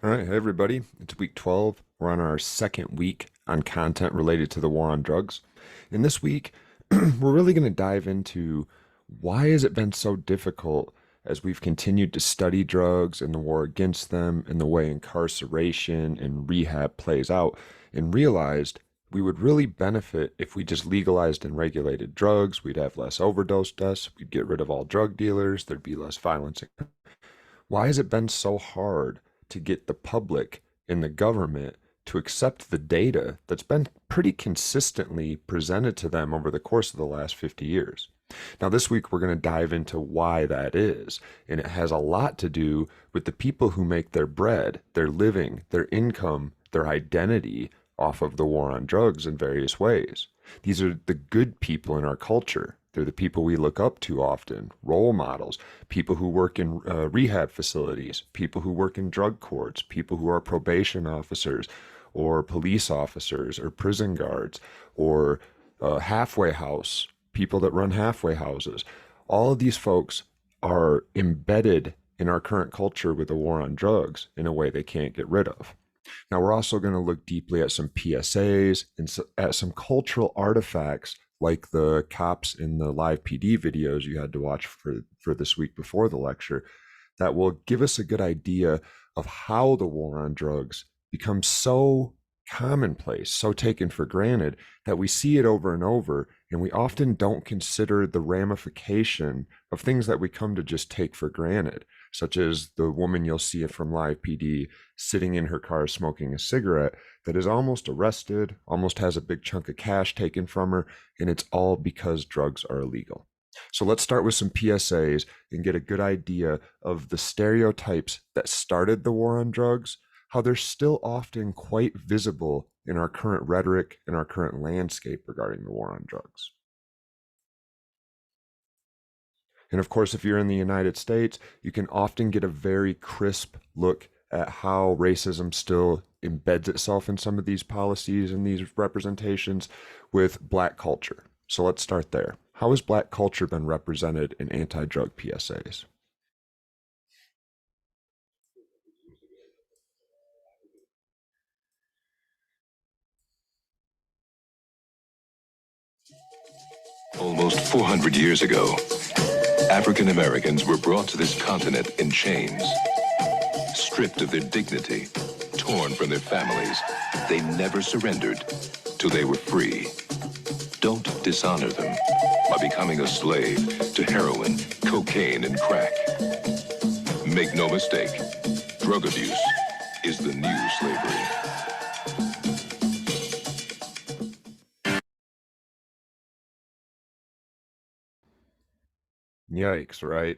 All right, hey everybody. It's week 12. We're on our second week on content related to the war on drugs. In this week, we're really going to dive into why has it been so difficult as we've continued to study drugs and the war against them and the way incarceration and rehab plays out and realized we would really benefit if we just legalized and regulated drugs. We'd have less overdose deaths. We'd get rid of all drug dealers. There'd be less violence. Why has it been so hard to get the public and the government to accept the data that's been pretty consistently presented to them over the course of the last 50 years? Now, this week, we're going to dive into why that is. And it has a lot to do with the people who make their bread, their living, their income, their identity off of the war on drugs in various ways. These are the good people in our culture. They're the people we look up to often, role models, people who work in rehab facilities, people who work in drug courts, people who are probation officers or police officers or prison guards or halfway house, people that run halfway houses. All of these folks are embedded in our current culture with the war on drugs in a way they can't get rid of. Now, we're also going to look deeply at some PSAs and at some cultural artifacts like the cops in the live PD videos you had to watch for this week before the lecture that will give us a good idea of how the war on drugs becomes so commonplace, so taken for granted that we see it over and over, and we often don't consider the ramification of things that we come to just take for granted, such as the woman you'll see from live PD sitting in her car smoking a cigarette that is almost arrested, almost has a big chunk of cash taken from her, and it's all because drugs are illegal. So let's start with some PSAs and get a good idea of the stereotypes that started the war on drugs, how they're still often quite visible in our current rhetoric and our current landscape regarding the war on drugs. And of course, if you're in the United States, you can often get a very crisp look at how racism still embeds itself in some of these policies and these representations with Black culture. So let's start there. How has Black culture been represented in anti-drug PSAs? Almost 400 years ago, African Americans were brought to this continent in chains. Stripped of their dignity, torn from their families, they never surrendered till they were free. Don't dishonor them by becoming a slave to heroin, cocaine, and crack. Make no mistake, drug abuse is the new slavery. Yikes, right?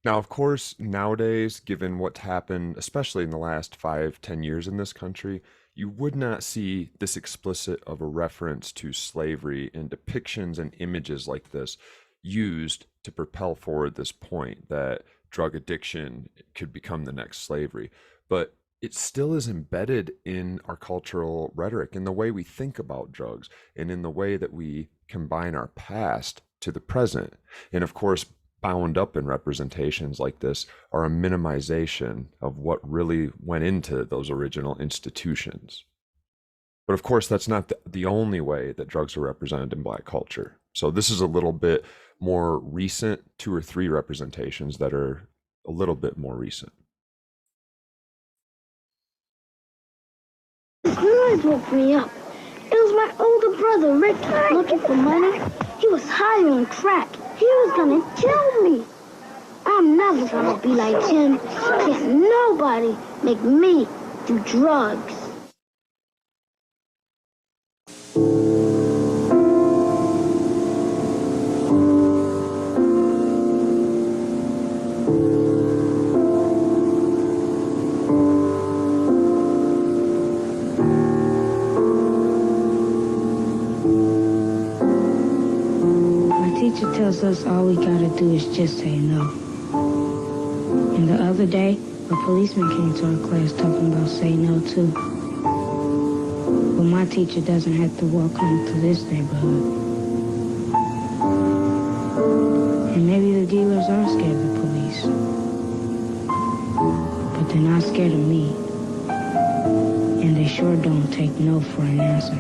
Now, of course, nowadays, given what's happened, especially in the last 5, 10 years in this country, you would not see this explicit of a reference to slavery and depictions and images like this used to propel forward this point that drug addiction could become the next slavery. But it still is embedded in our cultural rhetoric, in the way we think about drugs, and in the way that we combine our past to the present. And of course, bound up in representations like this are a minimization of what really went into those original institutions. But of course, that's not the only way that drugs are represented in Black culture. So this is a little bit more recent, 2 or 3 representations that are a little bit more recent. Noise woke me up. It was my older brother, Rick, looking for money. He was high on crack. He was gonna kill me. I'm never gonna be like him. Can't nobody make me do drugs. Teacher tells us all we gotta do is just say no. And the other day, a policeman came to our class talking about say no too. But my teacher doesn't have to walk home to this neighborhood. And maybe the dealers are scared of the police. But they're not scared of me. And they sure don't take no for an answer.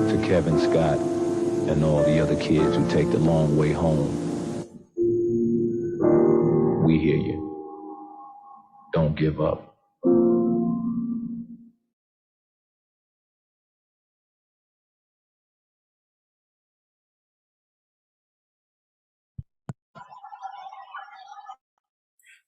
To Kevin Scott and all the other kids who take the long way home, we hear you. Don't give up.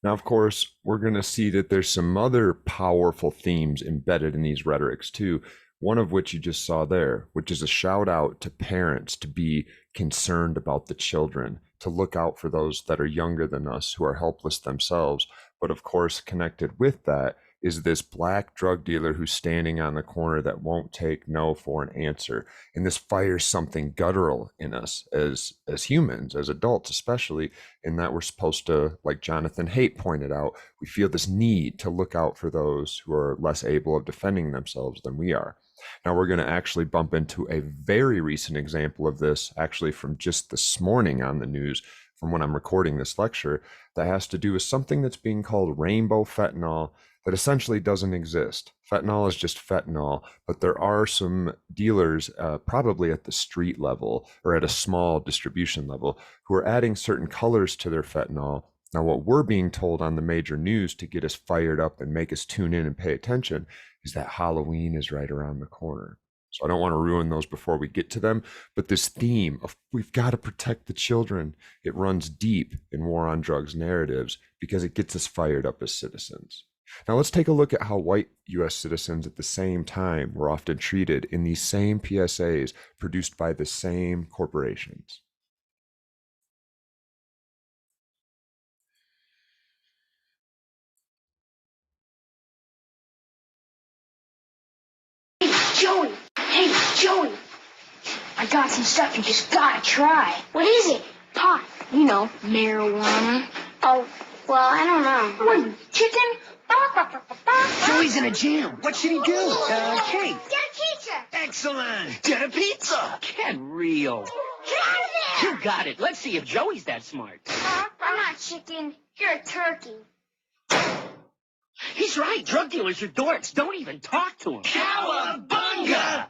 Now, of course, we're going to see that there's some other powerful themes embedded in these rhetorics too. One of which you just saw there, which is a shout out to parents to be concerned about the children, to look out for those that are younger than us who are helpless themselves. But of course, connected with that is this black drug dealer who's standing on the corner that won't take no for an answer. And this fires something guttural in us as humans, as adults especially, in that we're supposed to, like Jonathan Haidt pointed out, we feel this need to look out for those who are less able of defending themselves than we are. Now, we're going to actually bump into a very recent example of this, actually from just this morning on the news, from when I'm recording this lecture, that has to do with something that's being called rainbow fentanyl that essentially doesn't exist. Fentanyl is just fentanyl, but there are some dealers, probably at the street level or at a small distribution level, who are adding certain colors to their fentanyl. Now, what we're being told on the major news to get us fired up and make us tune in and pay attention is that Halloween is right around the corner. So I don't want to ruin those before we get to them, but this theme of we've got to protect the children, it runs deep in war on drugs narratives because it gets us fired up as citizens. Now let's take a look at how white US citizens at the same time were often treated in these same PSAs produced by the same corporations. Joey! Hey, Joey! I got some stuff you just gotta try. What is it? Pot. You know, marijuana. Oh, well, I don't know. What, chicken? Joey's in a jam. What should he do? Cake. Get a pizza! Excellent. Get a pizza. Get real. Get out of there! You got it. Let's see if Joey's that smart. I'm not chicken. You're a turkey. He's right. Drug dealers are dorks. Don't even talk to him. Cowabunga!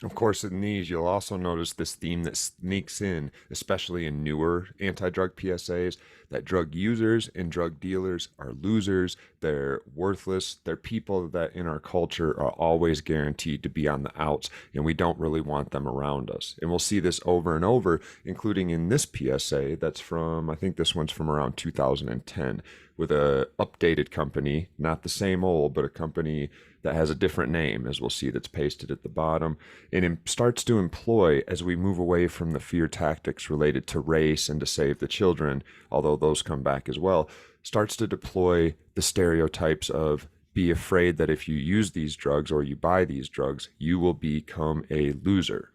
Of course, in these, you'll also notice this theme that sneaks in, especially in newer anti-drug PSAs, that drug users and drug dealers are losers, they're worthless, they're people that in our culture are always guaranteed to be on the outs, and we don't really want them around us. And we'll see this over and over, including in this PSA that's from, I think this one's from around 2010, with a updated company, not the same old, but a company that has a different name, as we'll see, that's pasted at the bottom. And it starts to employ, as we move away from the fear tactics related to race and to save the children, although those come back as well, starts to deploy the stereotypes of be afraid that if you use these drugs or you buy these drugs, you will become a loser.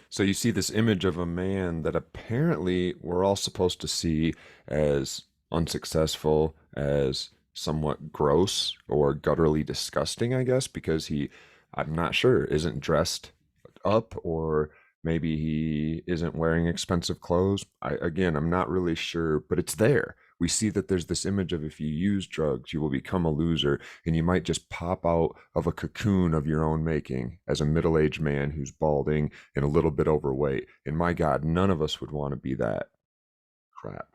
So you see this image of a man that apparently we're all supposed to see as unsuccessful, as somewhat gross or gutturally disgusting, I guess, because he, I'm not sure, isn't dressed up, or maybe he isn't wearing expensive clothes. Again, I'm not really sure, but it's there. We see that there's this image of if you use drugs, you will become a loser, and you might just pop out of a cocoon of your own making as a middle-aged man who's balding and a little bit overweight. And my God, none of us would want to be that. Crap.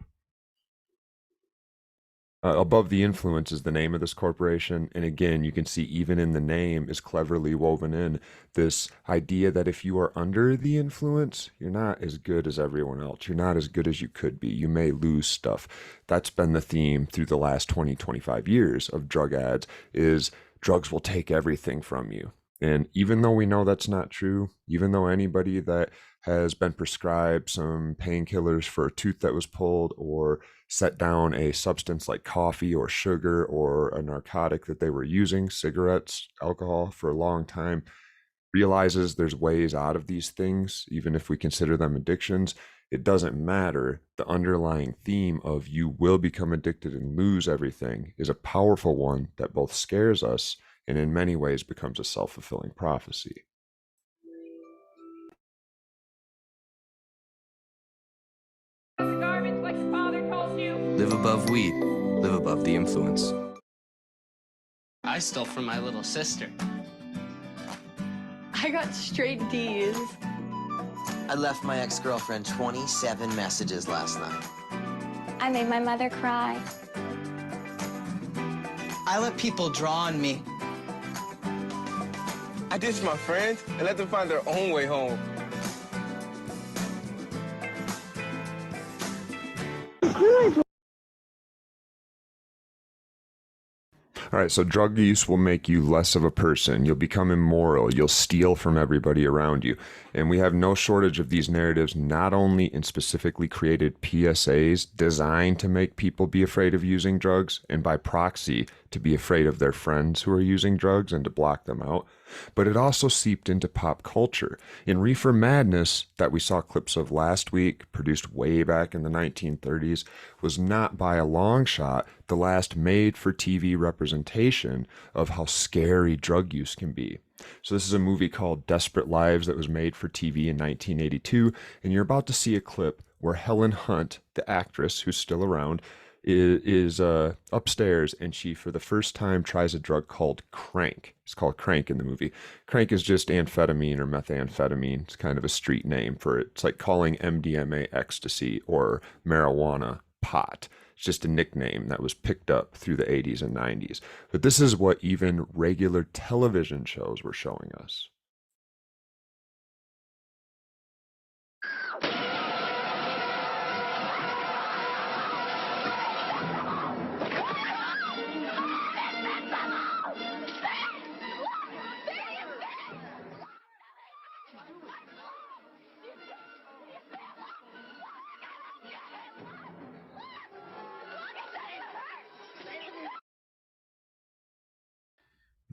Above the Influence is the name of this corporation. And again, you can see even in the name is cleverly woven in this idea that if you are under the influence, you're not as good as everyone else. You're not as good as you could be. You may lose stuff. That's been the theme through the last 20, 25 years of drug ads is drugs will take everything from you. And even though we know that's not true, even though anybody that has been prescribed some painkillers for a tooth that was pulled or set down a substance like coffee or sugar or a narcotic that they were using, cigarettes, alcohol, for a long time, realizes there's ways out of these things, even if we consider them addictions. It doesn't matter. The underlying theme of you will become addicted and lose everything is a powerful one that both scares us and in many ways becomes a self-fulfilling prophecy. Garbage like your father told you. Live above weed. Live above the influence. I stole from my little sister. I got straight D's. I left my ex-girlfriend 27 messages last night. I made my mother cry. I let people draw on me. I ditched my friends and let them find their own way home. All right, so drug use will make you less of a person. You'll become immoral. You'll steal from everybody around you. And we have no shortage of these narratives, not only in specifically created PSAs designed to make people be afraid of using drugs and by proxy to be afraid of their friends who are using drugs and to block them out, but it also seeped into pop culture. In Reefer Madness, that we saw clips of last week, produced way back in the 1930s, was not by a long shot the last made-for-TV representation of how scary drug use can be. So this is a movie called Desperate Lives that was made for TV in 1982, and you're about to see a clip where Helen Hunt, the actress who's still around, is upstairs, and she for the first time tries a drug called crank. It's called crank in the movie. Crank is just amphetamine or methamphetamine. It's kind of a street name for it. It's like calling MDMA ecstasy or marijuana pot. It's just a nickname that was picked up through the 80s and 90s. But this is what even regular television shows were showing us.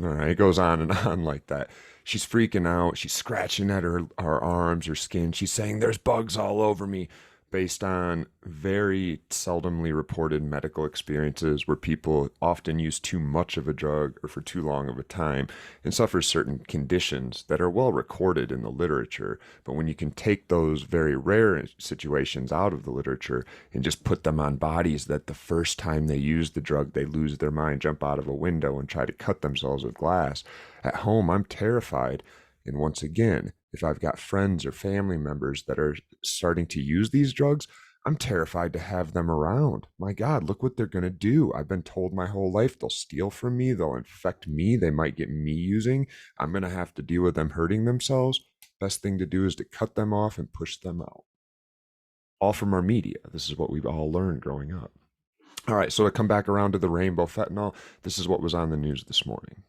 All right, it goes on and on like that. She's freaking out. She's scratching at her arms, her skin. She's saying, "There's bugs all over me," based on very seldomly reported medical experiences where people often use too much of a drug or for too long of a time and suffer certain conditions that are well recorded in the literature. But when you can take those very rare situations out of the literature and just put them on bodies that the first time they use the drug, they lose their mind, jump out of a window and try to cut themselves with glass. At home, I'm terrified. And once again, if I've got friends or family members that are starting to use these drugs, I'm terrified to have them around. My God, look what they're going to do. I've been told my whole life they'll steal from me. They'll infect me. They might get me using. I'm going to have to deal with them hurting themselves. Best thing to do is to cut them off and push them out. All from our media. This is what we've all learned growing up. All right, so to come back around to the rainbow fentanyl, this is what was on the news this morning.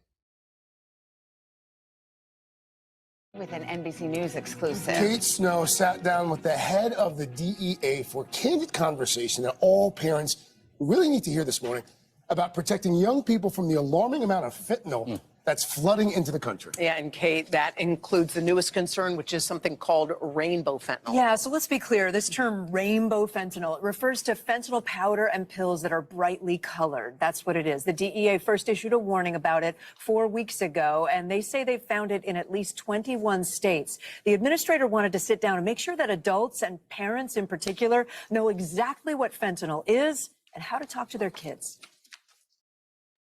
With an NBC News exclusive. Kate Snow sat down with the head of the DEA for a candid conversation that all parents really need to hear this morning about protecting young people from the alarming amount of fentanyl that's flooding into the country. Yeah, and Kate, that includes the newest concern, which is something called rainbow fentanyl. Yeah, so let's be clear. This term rainbow fentanyl, it refers to fentanyl powder and pills that are brightly colored. That's what it is. The DEA first issued a warning about it 4 weeks ago, and they say they've found it in at least 21 states. The administrator wanted to sit down and make sure that adults and parents in particular know exactly what fentanyl is and how to talk to their kids.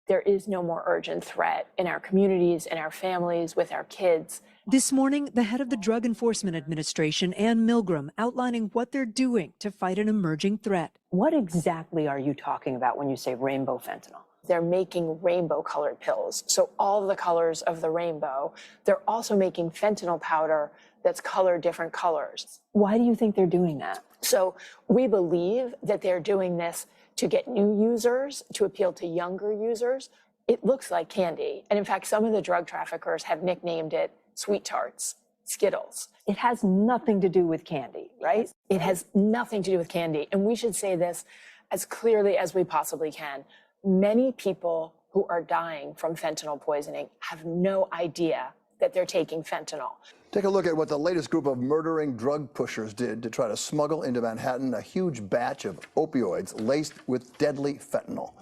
There is no more urgent threat in our communities, in our families, with our kids. This morning, the head of the Drug Enforcement Administration, Ann Milgram, outlining what they're doing to fight an emerging threat. What exactly are you talking about when you say rainbow fentanyl? They're making rainbow-colored pills, so all the colors of the rainbow. They're also making fentanyl powder that's colored different colors. Why do you think they're doing that? So we believe that they're doing this to get new users, to appeal to younger users. It looks like candy. And in fact, some of the drug traffickers have nicknamed it Sweet Tarts, Skittles. It has nothing to do with candy, right? It has nothing to do with candy. And we should say this as clearly as we possibly can. Many people who are dying from fentanyl poisoning have no idea that they're taking fentanyl. Take a look at what the latest group of murdering drug pushers did to try to smuggle into Manhattan a huge batch of opioids laced with deadly fentanyl.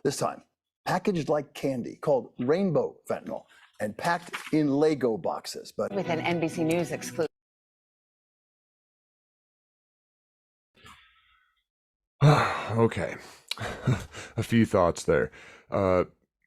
This time, packaged like candy, called rainbow fentanyl, and packed in Lego boxes. But with an NBC News exclusive. Okay. A few thoughts there.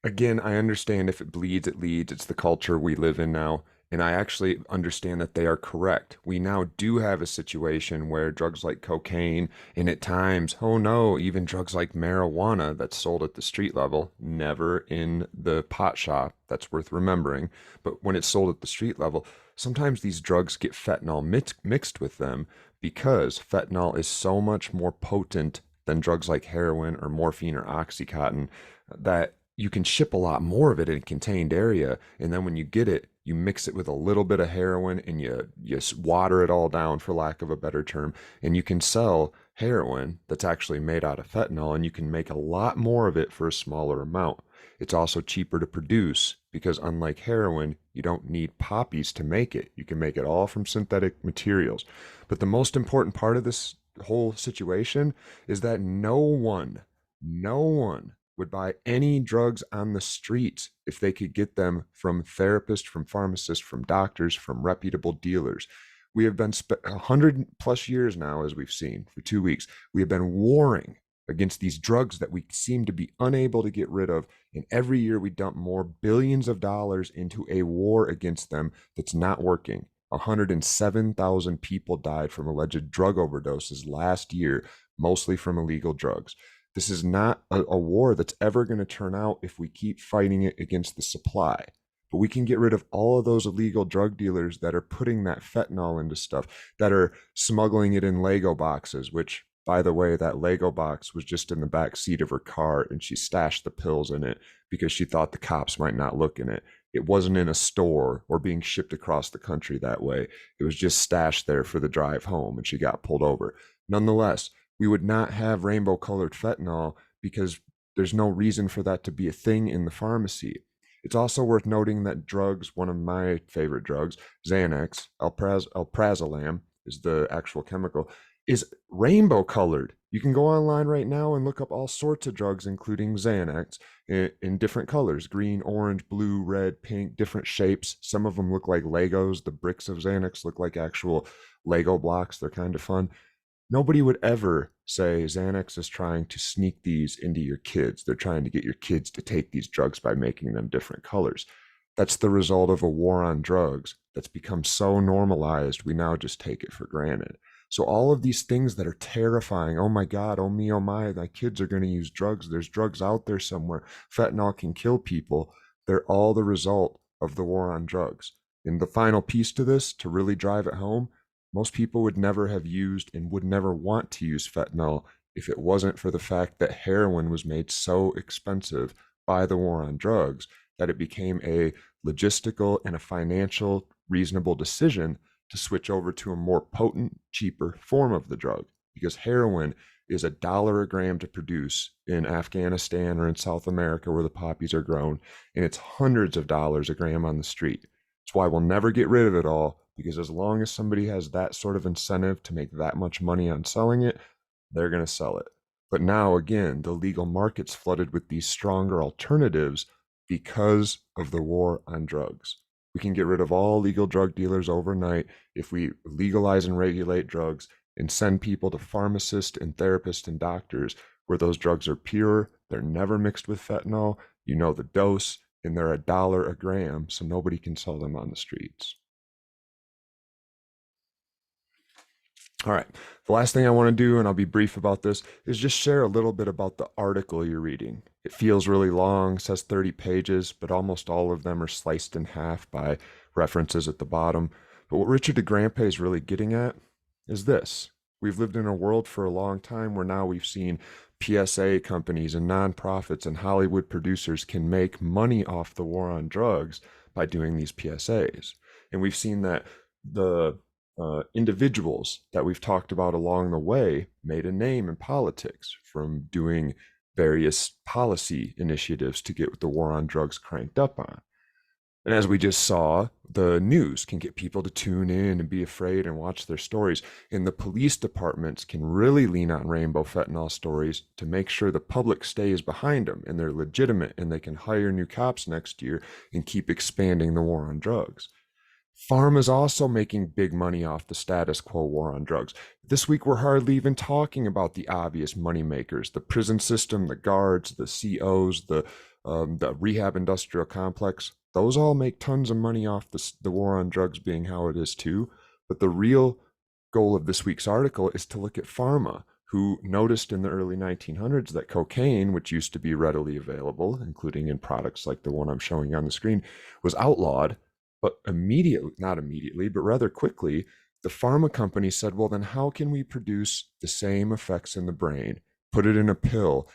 Again, I understand if it bleeds, it leads. It's the culture we live in now. And I actually understand that they are correct. We now do have a situation where drugs like cocaine and at times, oh no, even drugs like marijuana that's sold at the street level, never in the pot shop, that's worth remembering. But when it's sold at the street level, sometimes these drugs get fentanyl mixed with them because fentanyl is so much more potent than drugs like heroin or morphine or Oxycontin that you can ship a lot more of it in a contained area. And then when you get it, you mix it with a little bit of heroin and you water it all down, for lack of a better term. And you can sell heroin that's actually made out of fentanyl, and you can make a lot more of it for a smaller amount. It's also cheaper to produce because unlike heroin, you don't need poppies to make it. You can make it all from synthetic materials. But the most important part of this whole situation is that no one would buy any drugs on the streets if they could get them from therapists, from pharmacists, from doctors, from reputable dealers. We have been 100 plus years now, as we've seen for 2 weeks, we have been warring against these drugs that we seem to be unable to get rid of. And every year we dump more billions of dollars into a war against them that's not working. 107,000 people died from alleged drug overdoses last year, mostly from illegal drugs. This is not a war that's ever going to turn out if we keep fighting it against the supply. But we can get rid of all of those illegal drug dealers that are putting that fentanyl into stuff, that are smuggling it in Lego boxes, which, by the way, that Lego box was just in the back seat of her car, and she stashed the pills in it because she thought the cops might not look in it. It wasn't in a store or being shipped across the country that way. It was just stashed there for the drive home, and she got pulled over. Nonetheless, we would not have rainbow-colored fentanyl because there's no reason for that to be a thing in the pharmacy. It's also worth noting that drugs, one of my favorite drugs, Xanax, alprazolam is the actual chemical, is rainbow-colored. You can go online right now and look up all sorts of drugs, including Xanax, in different colors: green, orange, blue, red, pink, different shapes. Some of them look like Legos. The bricks of Xanax look like actual Lego blocks. They're kind of fun. Nobody would ever say Xanax is trying to sneak these into your kids. They're trying to get your kids to take these drugs by making them different colors. That's the result of a war on drugs that's become so normalized, we now just take it for granted. So all of these things that are terrifying, oh my God, oh me, oh my kids are going to use drugs. There's drugs out there somewhere. Fentanyl can kill people. They're all the result of the war on drugs. And the final piece to this, to really drive it home, most people would never have used and would never want to use fentanyl if it wasn't for the fact that heroin was made so expensive by the war on drugs that it became a logistical and a financial reasonable decision to switch over to a more potent, cheaper form of the drug, because heroin is $1 a gram to produce in Afghanistan or in South America where the poppies are grown, and it's hundreds of dollars a gram on the street. That's why we'll never get rid of it all, because as long as somebody has that sort of incentive to make that much money on selling it, they're going to sell it. But now, again, the legal market's flooded with these stronger alternatives because of the war on drugs. We can get rid of all legal drug dealers overnight if we legalize and regulate drugs and send people to pharmacists and therapists and doctors where those drugs are pure, they're never mixed with fentanyl, you know the dose, and they're $1 a gram, so nobody can sell them on the streets. All right, the last thing I want to do, and I'll be brief about this, is just share a little bit about the article you're reading. It feels really long, says 30 pages, but almost all of them are sliced in half by references at the bottom. But what Richard DeGrandpre is really getting at is this. We've lived in a world for a long time where now we've seen PSA companies and nonprofits and Hollywood producers can make money off the war on drugs by doing these PSAs. And we've seen that the individuals that we've talked about along the way made a name in politics from doing various policy initiatives to get the war on drugs cranked up on. And as we just saw, the news can get people to tune in and be afraid and watch their stories. And the police departments can really lean on rainbow fentanyl stories to make sure the public stays behind them and they're legitimate and they can hire new cops next year and keep expanding the war on drugs. Pharma's also making big money off the status quo war on drugs. This week, we're hardly even talking about the obvious money makers, the prison system, the guards, the COs, the rehab industrial complex. Those all make tons of money off the war on drugs being how it is too. But the real goal of this week's article is to look at pharma, who noticed in the early 1900s that cocaine, which used to be readily available, including in products like the one I'm showing you on the screen, was outlawed. But not immediately, but rather quickly, the pharma company said, well, then how can we produce the same effects in the brain, put it in a pill,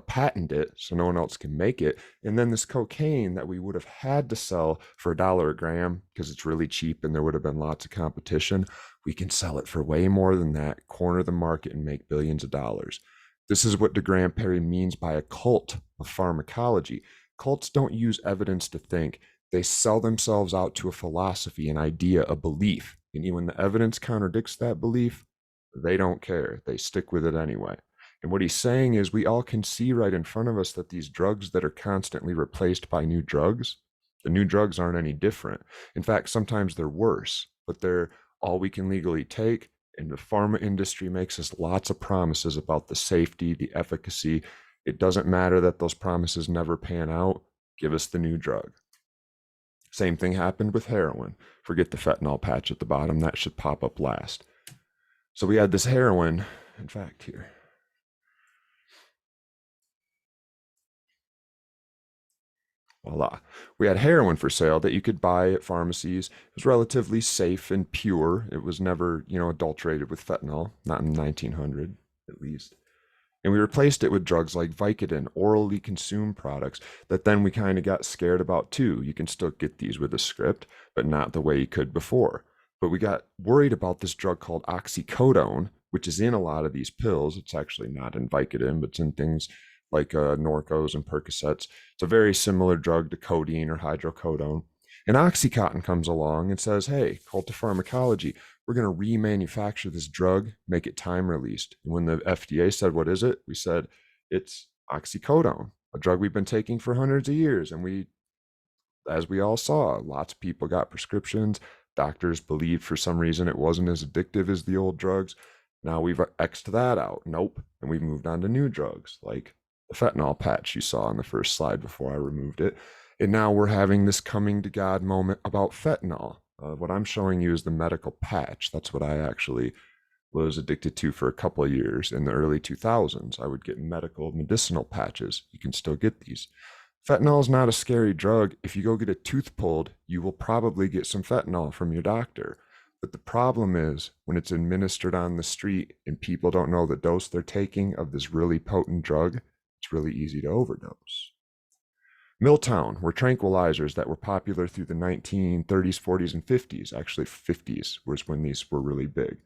patent it so no one else can make it, and then this cocaine that we would have had to sell for $1 a gram because it's really cheap and there would have been lots of competition, we can sell it for way more than that, corner the market and make billions of dollars. This is what DeGrandpre means by a cult of pharmacology. Cults don't use evidence to think. They sell themselves out to a philosophy, an idea, a belief. And even when the evidence contradicts that belief, they don't care. They stick with it anyway. And what he's saying is we all can see right in front of us that these drugs that are constantly replaced by new drugs, the new drugs aren't any different. In fact, sometimes they're worse, but they're all we can legally take. And the pharma industry makes us lots of promises about the safety, the efficacy. It doesn't matter that those promises never pan out. Give us the new drug. Same thing happened with heroin. Forget the fentanyl patch at the bottom. That should pop up last. So we had this heroin, in fact, here. Voila. We had heroin for sale that you could buy at pharmacies. It was relatively safe and pure. It was never, adulterated with fentanyl, not in 1900 at least. And we replaced it with drugs like Vicodin, orally consumed products that then we kind of got scared about too. You can still get these with a script, but not the way you could before. But we got worried about this drug called oxycodone, which is in a lot of these pills. It's actually not in Vicodin, but it's in things like Norcos and Percocets. It's a very similar drug to codeine or hydrocodone. And Oxycontin comes along and says, hey, cult of pharmacology, we're going to remanufacture this drug, make it time released. And when the FDA said, what is it? We said, it's oxycodone, a drug we've been taking for hundreds of years. And as we all saw, lots of people got prescriptions. Doctors believed for some reason it wasn't as addictive as the old drugs. Now we've X'd that out. Nope. And we've moved on to new drugs like the fentanyl patch you saw on the first slide before I removed it. And now we're having this coming to God moment about fentanyl. What I'm showing you is the medical patch. That's what I actually was addicted to for a couple of years in the early 2000s. I would get medicinal patches. You can still get these. Fentanyl is not a scary drug. If you go get a tooth pulled, you will probably get some fentanyl from your doctor. But the problem is when it's administered on the street and people don't know the dose they're taking of this really potent drug, it's really easy to overdose. Milltown were tranquilizers that were popular through the 1930s, 40s, and 50s. Actually, 50s was when these were really big.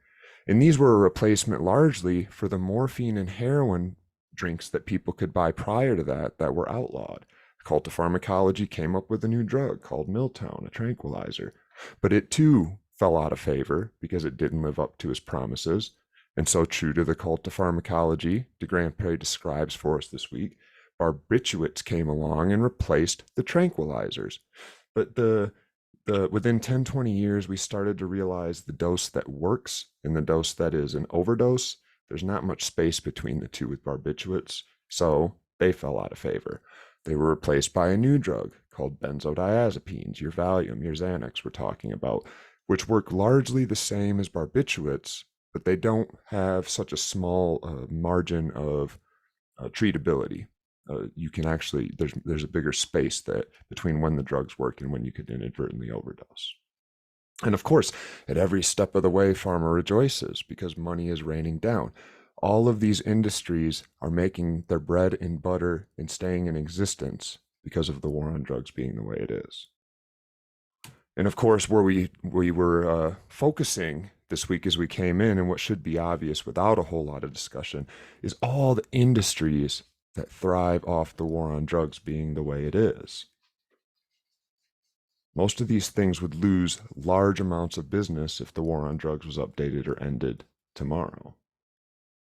And these were a replacement largely for the morphine and heroin drinks that people could buy prior to that were outlawed. The cult of pharmacology came up with a new drug called Milltown, a tranquilizer. But it too fell out of favor because it didn't live up to its promises. And so true to the cult of pharmacology, DeGrandpre describes for us this week, barbiturates came along and replaced the tranquilizers. But within 10, 20 years, we started to realize the dose that works and the dose that is an overdose, There's not much space between the two with barbiturates, so they fell out of favor. They were replaced by a new drug called benzodiazepines, your Valium, your Xanax we're talking about, which work largely the same as barbiturates, but they don't have such a small margin of treatability. You can actually, there's a bigger space that between when the drugs work and when you could inadvertently overdose. And of course, at every step of the way, pharma rejoices because money is raining down. All of these industries are making their bread and butter and staying in existence because of the war on drugs being the way it is. And of course, where we were focusing this week as we came in, and what should be obvious without a whole lot of discussion, is all the industries that thrive off the war on drugs being the way it is. Most of these things would lose large amounts of business if the war on drugs was updated or ended tomorrow.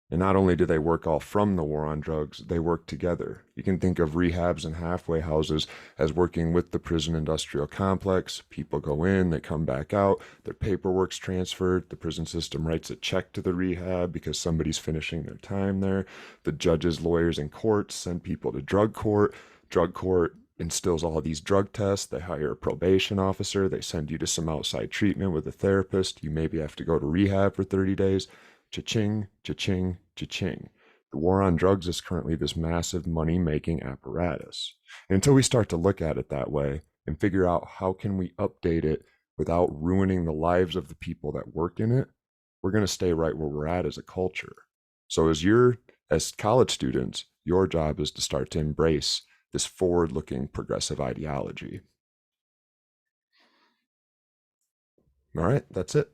And not only do they work all from the war on drugs, they work together. You can think of rehabs and halfway houses as working with the prison industrial complex. People go in, they come back out, their paperwork's transferred, the prison system writes a check to the rehab because somebody's finishing their time there. The judges, lawyers, and courts send people to drug court. Drug court instills all these drug tests. They hire a probation officer. They send you to some outside treatment with a therapist. You maybe have to go to rehab for 30 days. Cha-ching, cha-ching, cha-ching. The war on drugs is currently this massive money-making apparatus. And until we start to look at it that way and figure out how can we update it without ruining the lives of the people that work in it, we're going to stay right where we're at as a culture. So as college students, your job is to start to embrace this forward-looking progressive ideology. All right, that's it.